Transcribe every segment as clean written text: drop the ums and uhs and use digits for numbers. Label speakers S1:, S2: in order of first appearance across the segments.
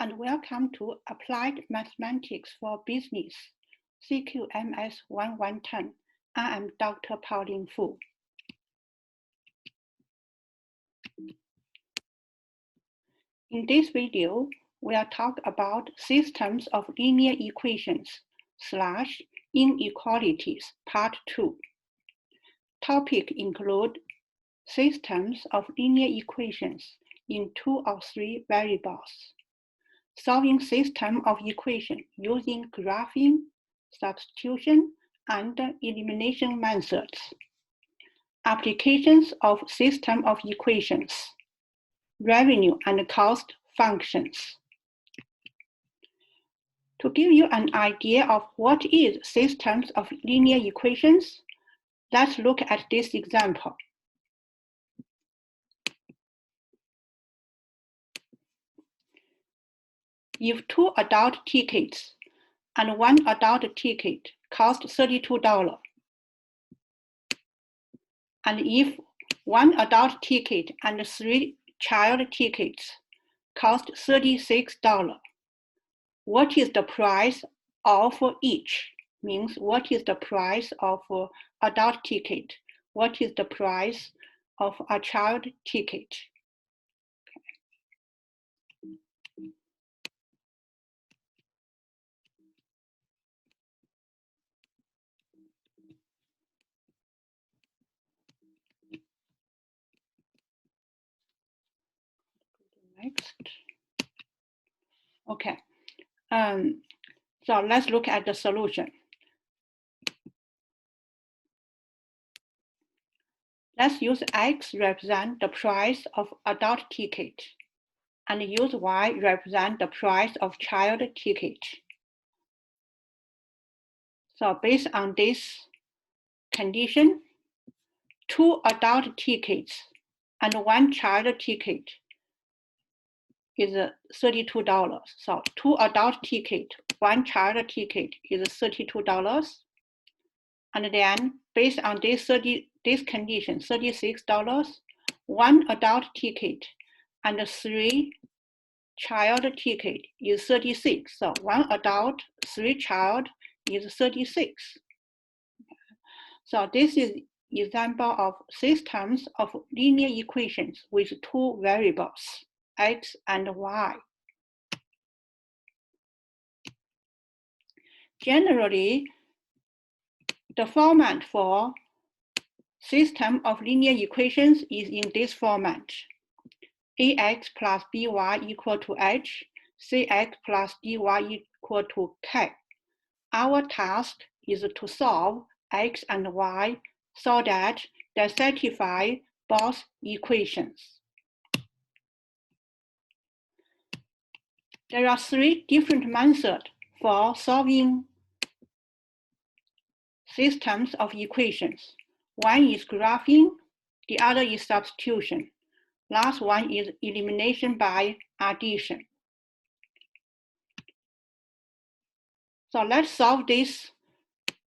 S1: and welcome to Applied Mathematics for Business, CQMS 1110. I am Dr. Pauline Fu. In this video, we'll talk about systems of linear equations / inequalities, part 2. Topic include systems of linear equations in 2 or 3 variables, solving system of equation using graphing, substitution, and elimination methods, applications of system of equations, revenue and cost functions. To give you an idea of what is systems of linear equations, let's look at this example. If 2 adult tickets and 1 adult ticket cost $32, and if 1 adult ticket and 3 child tickets cost $36, what is the price of each? Means what is the price of adult ticket? What is the price of a child ticket? Next. Okay. So let's look at the solution. Let's use X represent the price of adult ticket and use Y represent the price of child ticket. So based on this condition, 2 adult tickets and 1 child ticket is $32. So 2 adult ticket, 1 child ticket is $32. And then based on this condition, $36, 1 adult ticket and 3 child ticket is 36. So 1 adult, 3 child is 36. So this is example of systems of linear equations with 2 variables, X and Y. Generally, the format for system of linear equations is in this format. Ax plus by equal to h, cx plus dy equal to k. Our task is to solve x and y so that they satisfy both equations. There are 3 different methods for solving systems of equations. One is graphing, the other is substitution. Last one is elimination by addition. So let's solve this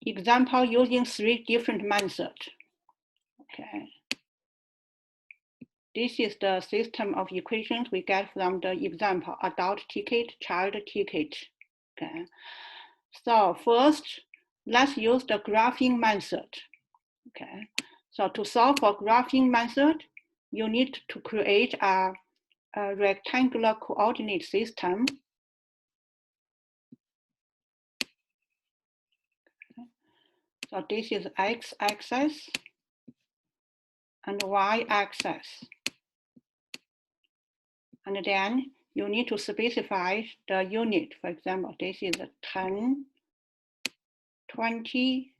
S1: example using 3 different methods. Okay. This is the system of equations we get from the example, adult ticket, child ticket. Okay. So first, let's use the graphing method. Okay. So to solve for graphing method, you need to create a rectangular coordinate system. So this is x-axis and y-axis. And then you need to specify the unit. For example, this is 10, 20,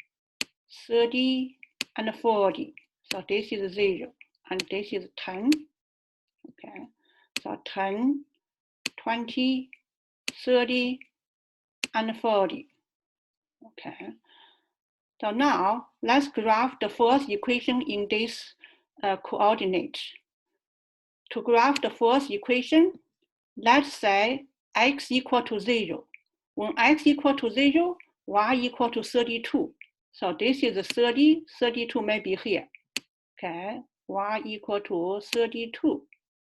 S1: 30, and 40. So this is 0, and this is 10. Okay, so 10, 20, 30, and 40. Okay, so now let's graph the first equation in this coordinate. To graph the first equation, let's say x equal to 0. When x equal to 0, y equal to 32. So this is 30, 32 may be here. Okay, y equal to 32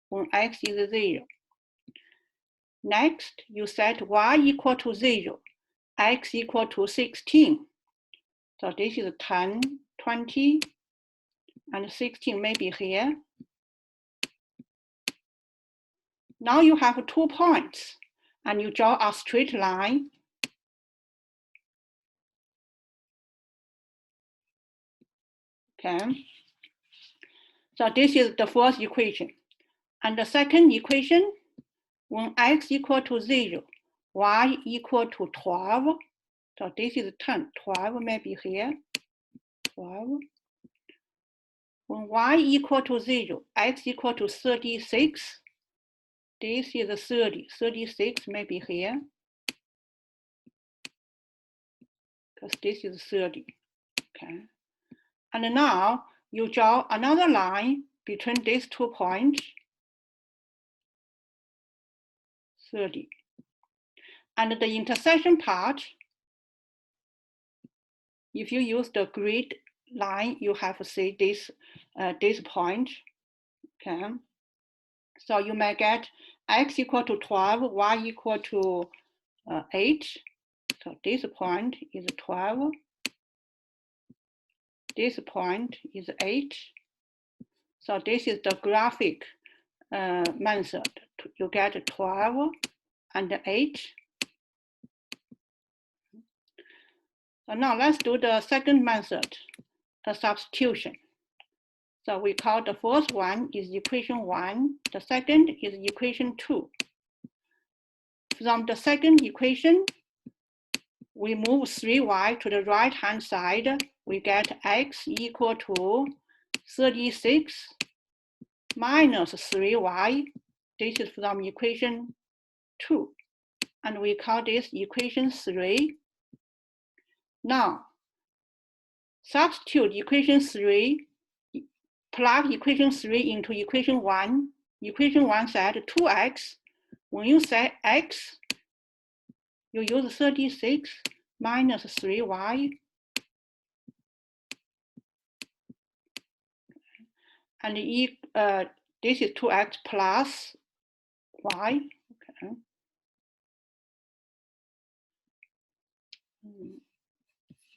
S1: when x is 0. Next, you set y equal to 0, x equal to 16. So this is 10, 20, and 16 maybe here. Now you have 2 points, and you draw a straight line. Okay. So this is the first equation. And the second equation, when x equal to 0, y equal to 12. So this is 10, 12 maybe here, 12. When y equal to 0, x equal to 36. This is 30, 36 maybe here, because this is 30, okay? And now you draw another line between these 2 points, 30. And the intersection part, if you use the grid line, you have to see this, this point, okay? So you may get x equal to 12, y equal to 8. So this point is 12. This point is 8. So this is the graphic method. You get 12 and 8. So now let's do the second method, the substitution. So we call the first one is equation 1. The second is equation 2. From the second equation, we move 3y to the right-hand side. We get x equal to 36 minus 3y. This is from equation 2. And we call this equation 3. Now, substitute equation 3, plug equation 3 into equation 1. Equation 1 said 2x. When you set x, you use 36 minus 3y. And this is 2x plus y. Okay.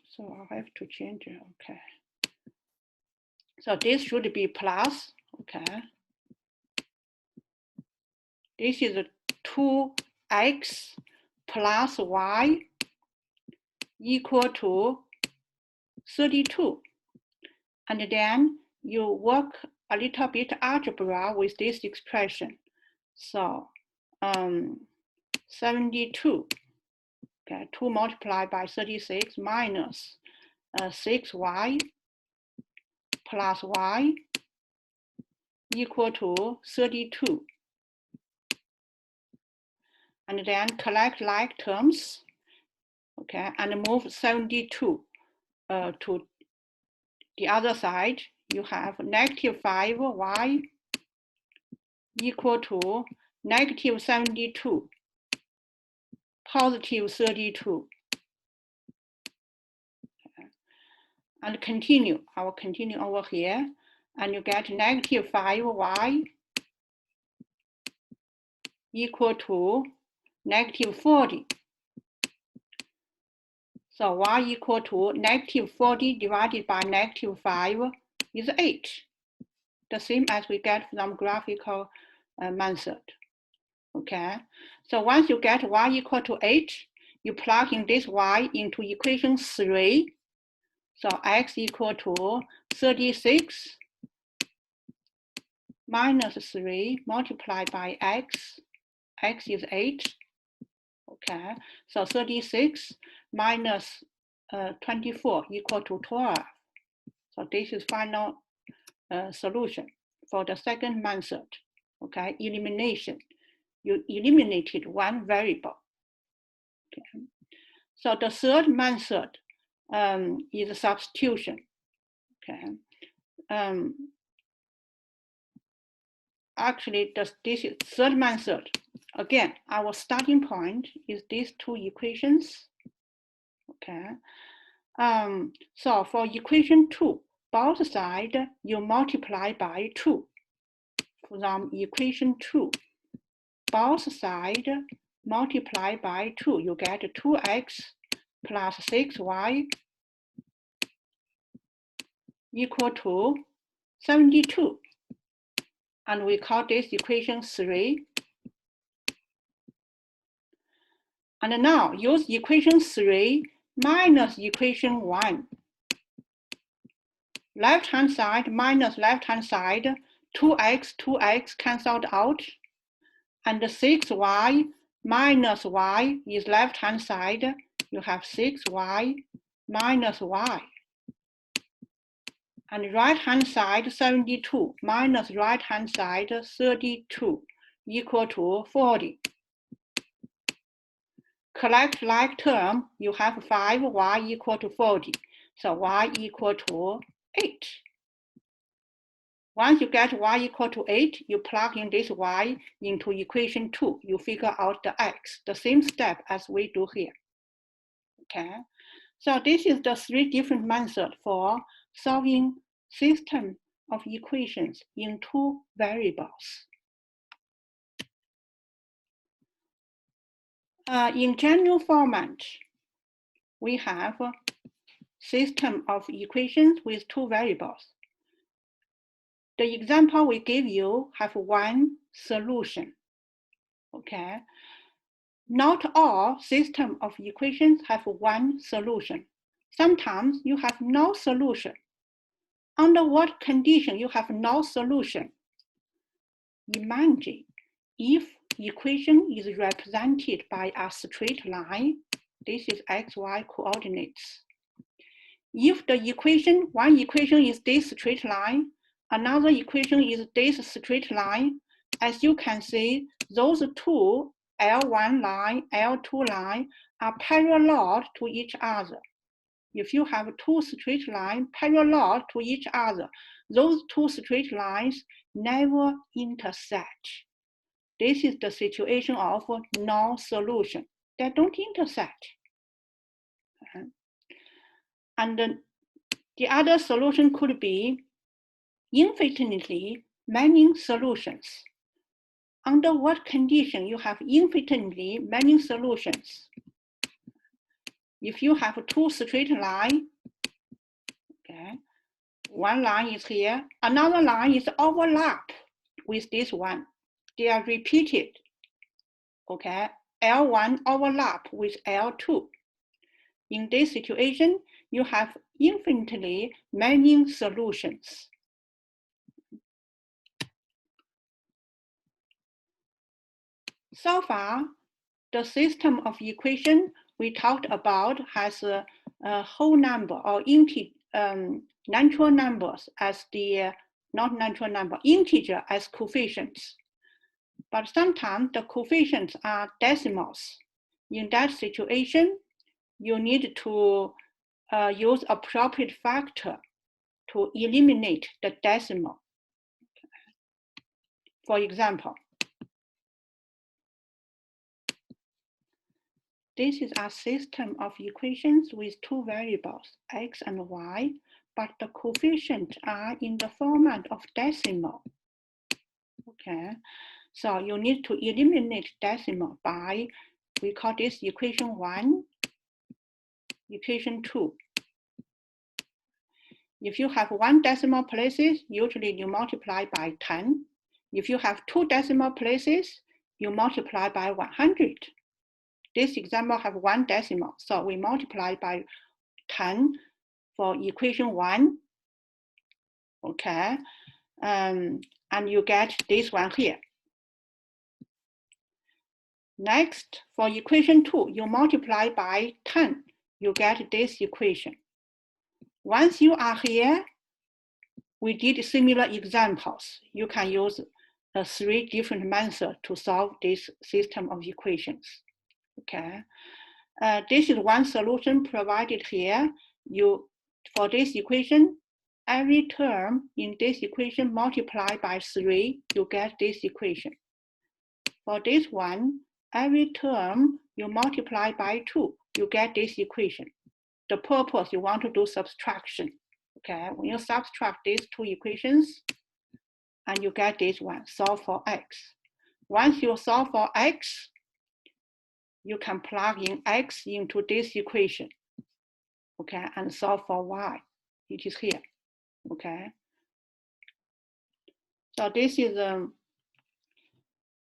S1: So I have to change it. Okay. So this should be plus. Okay. This is 2x plus y equal to 32. And then you work a little bit algebra with this expression. So 72, okay, 2 multiplied by 36 minus 6y plus y equal to 32. And then collect like terms, okay, and move 72 to the other side. You have negative 5y equal to negative 72, positive 32. Okay. And continue, I will continue over here, and you get negative 5y equal to negative 40. So y equal to negative 40 divided by negative 5 is 8. The same as we get from graphical method. Okay, so once you get y equal to 8, you plug in this y into equation 3. So x equal to 36 minus 3 multiplied by x. X is 8. Okay, so 36 minus 24 equal to 12. So this is final solution for the second method. Okay, elimination. You eliminated one variable. Okay. So the third method is substitution. Okay. Actually, this is third method. Again, our starting point is these 2 equations. Okay. So for equation 2, both sides you multiply by 2 from equation 2. both sides multiply by 2. You get 2x plus 6y equal to 72. And we call this equation 3. And now use equation 3 minus equation 1. Left-hand side minus left-hand side, 2x cancelled out. And 6y minus y is left-hand side. You have 6y minus y. And right-hand side, 72 minus right-hand side, 32 equal to 40. Collect like term, you have 5y equal to 40. So y equal to 8. Once you get y equal to 8, you plug in this y into equation 2. You figure out the x, the same step as we do here. Okay, so this is the 3 different methods for solving system of equations in 2 variables. In general format, we have a system of equations with 2 variables. The example we give you have 1 solution. Okay, not all system of equations have 1 solution. Sometimes you have no solution. Under what condition you have no solution? Imagine if equation is represented by a straight line. This is xy coordinates. If the equation, one equation is this straight line, another equation is this straight line, as you can see, those 2 L1 line, L2 line are parallel to each other. If you have 2 straight lines parallel to each other, those 2 straight lines never intersect. This is the situation of no solution. They don't intersect. And the other solution could be infinitely many solutions. Under what condition you have infinitely many solutions? If you have 2 straight lines, okay, one line is here, another line is overlap with this one. They are repeated, okay? L1 overlap with L2. In this situation, you have infinitely many solutions. So far, the system of equation we talked about has a whole number or natural numbers as the, not natural number, integer as coefficients. But sometimes the coefficients are decimals. In that situation, you need to use appropriate factor to eliminate the decimal. For example, this is a system of equations with 2 variables, x and y, but the coefficients are in the format of decimal. Okay, so you need to eliminate decimal by, we call this equation 1, equation 2. If you have 1 decimal places, usually you multiply by 10. If you have 2 decimal places, you multiply by 100. This example have 1 decimal, so we multiply by 10 for equation 1. Okay, and you get this one here. Next, for equation 2, you multiply by 10, you get this equation. Once you are here, we did similar examples. You can use 3 different methods to solve this system of equations. Okay, this is one solution provided here. For this equation, every term in this equation multiply by 3, you get this equation. For this one, every term you multiply by 2, you get this equation. The purpose, you want to do subtraction. Okay, when you subtract these 2 equations, and you get this one, solve for x. Once you solve for x, you can plug in x into this equation, okay, and solve for y. It is here, okay. So this is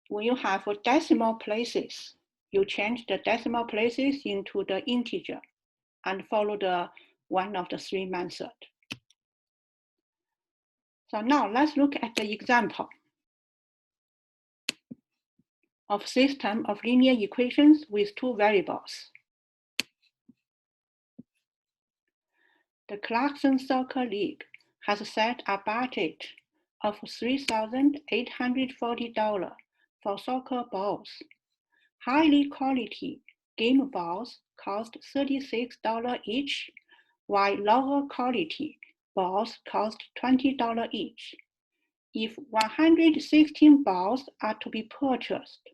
S1: when you have decimal places, you change the decimal places into the integer and follow the one of the three methods. So now let's look at the example of system of linear equations with two variables. The Clarkson Soccer League has set a budget of $3,840 for soccer balls. Highly quality game balls cost $36 each, while lower quality balls cost $20 each. If 116 balls are to be purchased,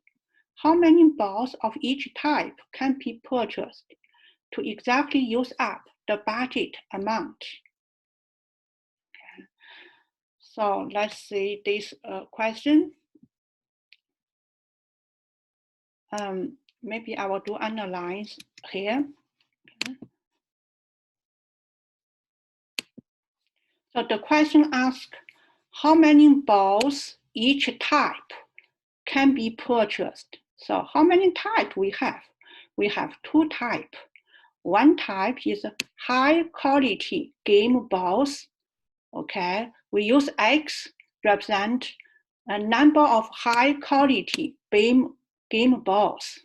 S1: how many balls of each type can be purchased to exactly use up the budget amount? Okay. So let's see this question. Maybe I will do analyze here. Okay. So the question asks, how many balls each type can be purchased? So how many types we have? We have two types. One type is high quality game balls. Okay, we use X represent a number of high quality game balls.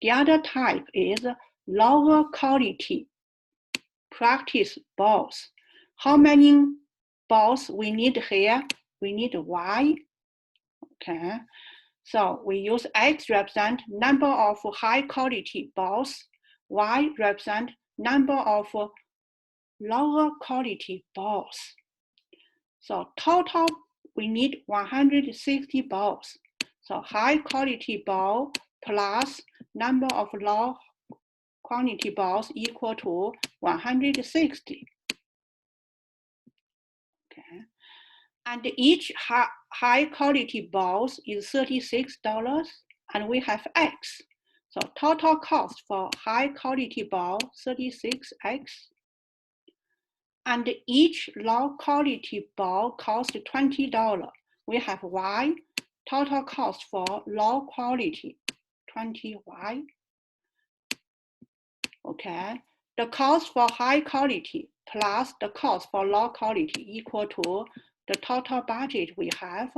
S1: The other type is lower quality practice balls. How many balls we need here? We need Y. Okay, so we use X represent number of high quality balls. Y represent number of lower quality balls. So total, we need 160 balls. So high quality ball plus number of low quantity balls equal to 160. Okay. And each high quality balls is $36, and we have X. So total cost for high quality ball, 36X. And each low quality ball costs $20. We have Y, total cost for low quality, 20Y. Okay, the cost for high quality plus the cost for low quality equal to the total budget we have,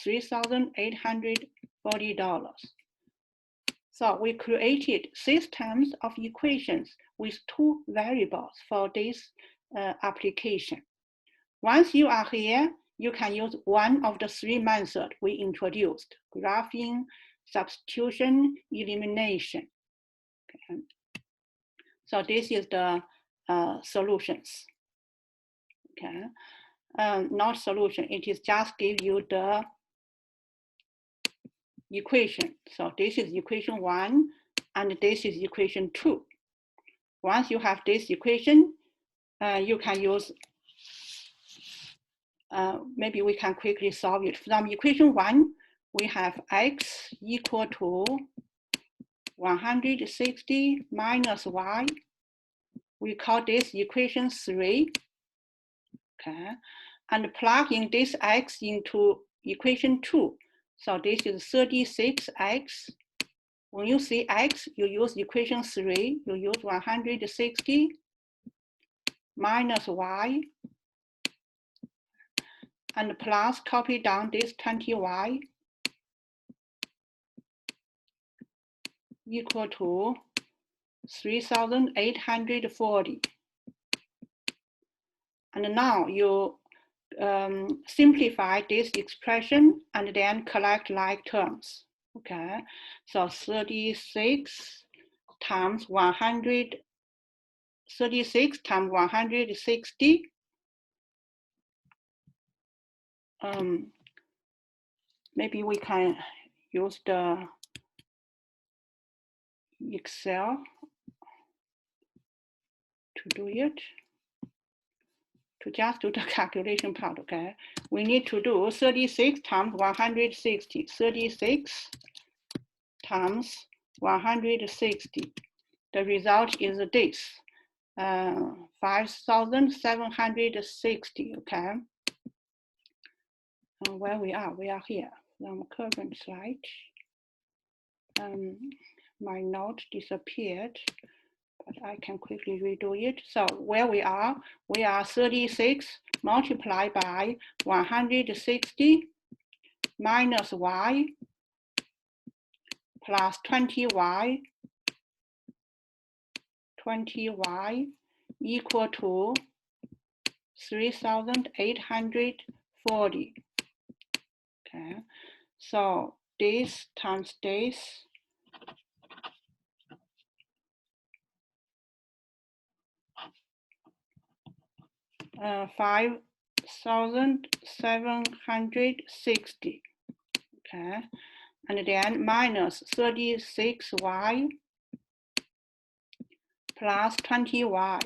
S1: $3,840. So we created systems of equations with two variables for this application. Once you are here, you can use one of the three methods we introduced: graphing, substitution, elimination. Okay. So this is the solutions. Okay, not solution, it is just give you the equation. So this is equation 1, and this is equation 2. Once you have this equation, you can use, maybe we can quickly solve it. From equation 1, we have X equal to 160 minus Y. We call this equation 3. Okay, and plug in this X into equation 2. So this is 36X. When you see X, you use equation 3, you use 160 minus Y, and plus copy down this 20Y equal to 3,840. And now you simplify this expression and then collect like terms. Okay, so 36 times 160. Maybe we can use the Excel to do it. to just do the calculation part, okay? We need to do 36 times 160. 36 times 160. The result is this, 5,760, okay? And where we are here, from current slide. My note disappeared, but I can quickly redo it. So where we are 36 multiplied by 160 minus y plus 20y equal to 3,840. Okay, so this times this, 5,760. Okay, and then minus 36y plus 20y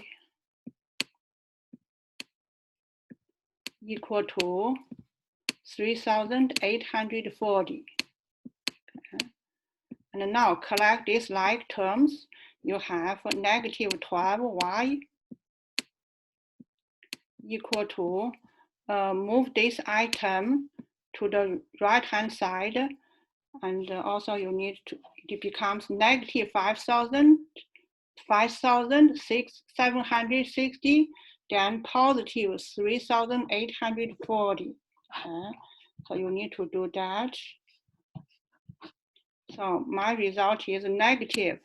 S1: equal to 3,840. Okay. And now collect these like terms. You have negative 12y equal to, move this item to the right hand side, and also you need to, it becomes negative 5,760, then positive 3,840. Okay. So you need to do that. So my result is negative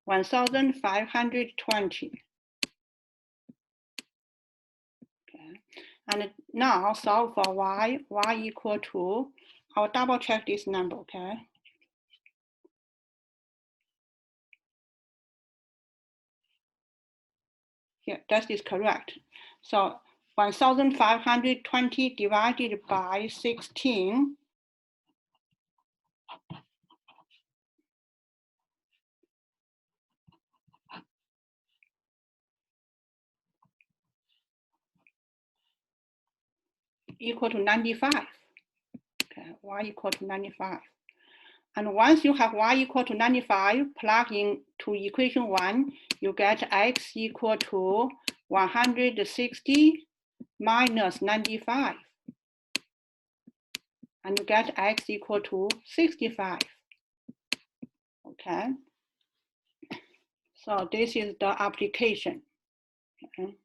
S1: 1,520. Okay. And now solve for y equal to, I'll double check this number, okay? Yeah, that is correct. So 1,520 divided by 16 equal to 95. Okay, y equal to 95. And once you have y equal to 95, plug in to equation 1, you get x equal to 160 minus 95. And you get x equal to 65. Okay. So this is the application. Okay.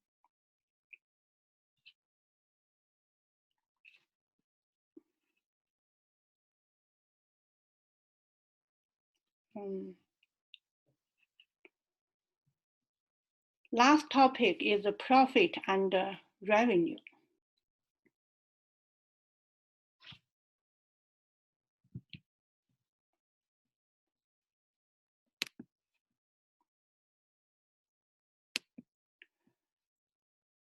S1: Last topic is the profit and revenue.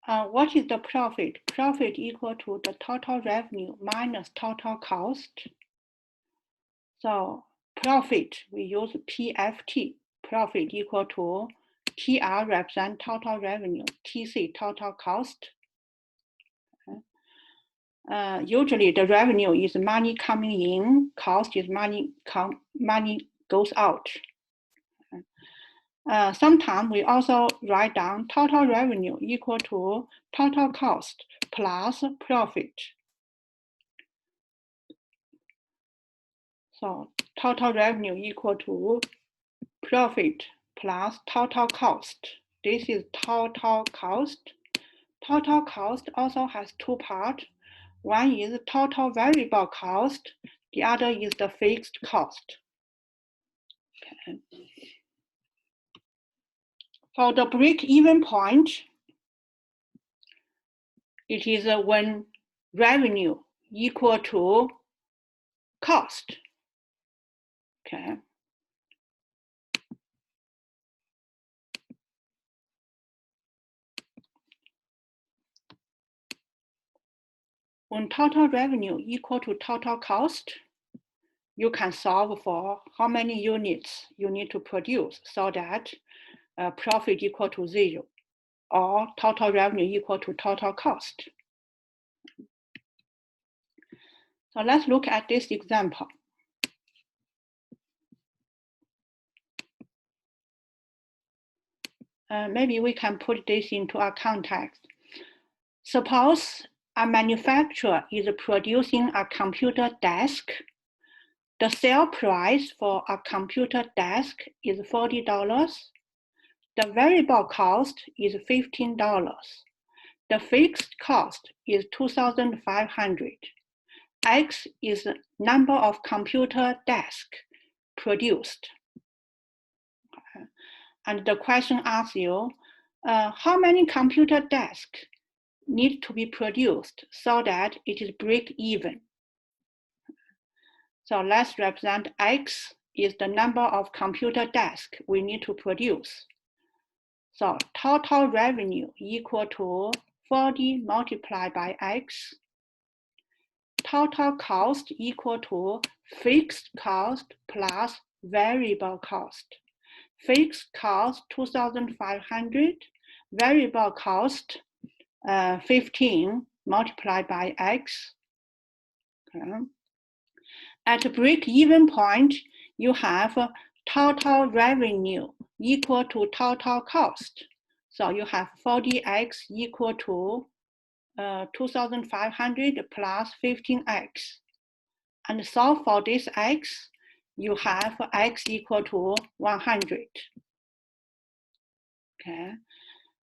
S1: What is the profit? Profit equal to the total revenue minus total cost. So profit, we use PFT. Profit equal to TR represent total revenue, TC total cost. Okay. Usually the revenue is money coming in, cost is money goes out. Sometimes we also write down total revenue equal to total cost plus profit. So total revenue equal to profit plus total cost. This is total cost. Total cost also has two parts. One is total variable cost. The other is the fixed cost. Okay. For the break-even point, it is when revenue equal to cost. Okay. When total revenue equal to total cost, you can solve for how many units you need to produce so that profit equal to 0. or total revenue equal to total cost. So let's look at this example. Maybe we can put this into a context. Suppose a manufacturer is producing a computer desk. The sale price for a computer desk is $40. The variable cost is $15. The fixed cost is $2,500. X is the number of computer desks produced. And the question asks you, how many computer desks need to be produced so that it is break even? So let's represent X is the number of computer desks we need to produce. So total revenue equal to 40 multiplied by X. Total cost equal to fixed cost plus variable cost. Fixed cost 2,500, variable cost 15 multiplied by X. Okay. At break-even point, you have total revenue equal to total cost. So you have 40X equal to 2,500 plus 15X. And solve for this X, you have X equal to 100. Okay.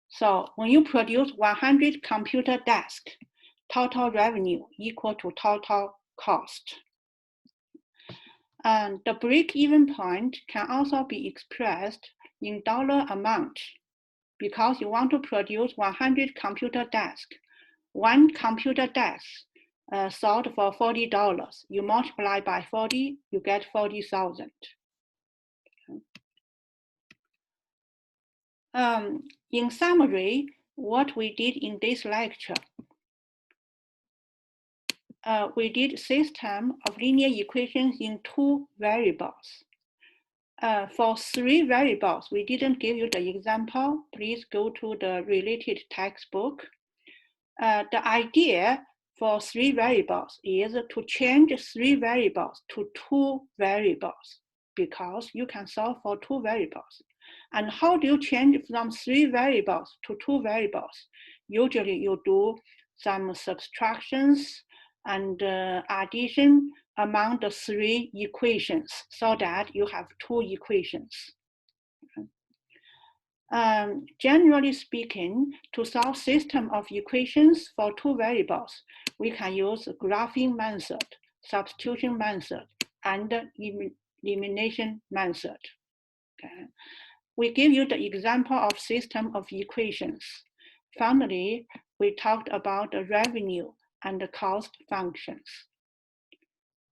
S1: So when you produce 100 computer desks, total revenue equal to total cost. And the break-even point can also be expressed in dollar amount because you want to produce 100 computer desks. One computer desk sold for $40. You multiply by 40, you get 40,000. In summary, what we did in this lecture, we did system of linear equations in 2 variables. For 3 variables, we didn't give you the example. Please go to the related textbook. The idea for 3 variables is to change 3 variables to 2 variables because you can solve for 2 variables. And how do you change from 3 variables to 2 variables? Usually you do some subtractions and addition among the 3 equations so that you have 2 equations. Generally speaking, to solve system of equations for 2 variables, we can use graphing method, substitution method, and elimination method. Okay. We give you the example of system of equations. Finally, we talked about the revenue and the cost functions.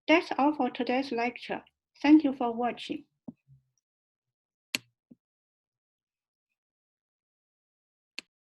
S1: That's all for today's lecture. Thank you for watching.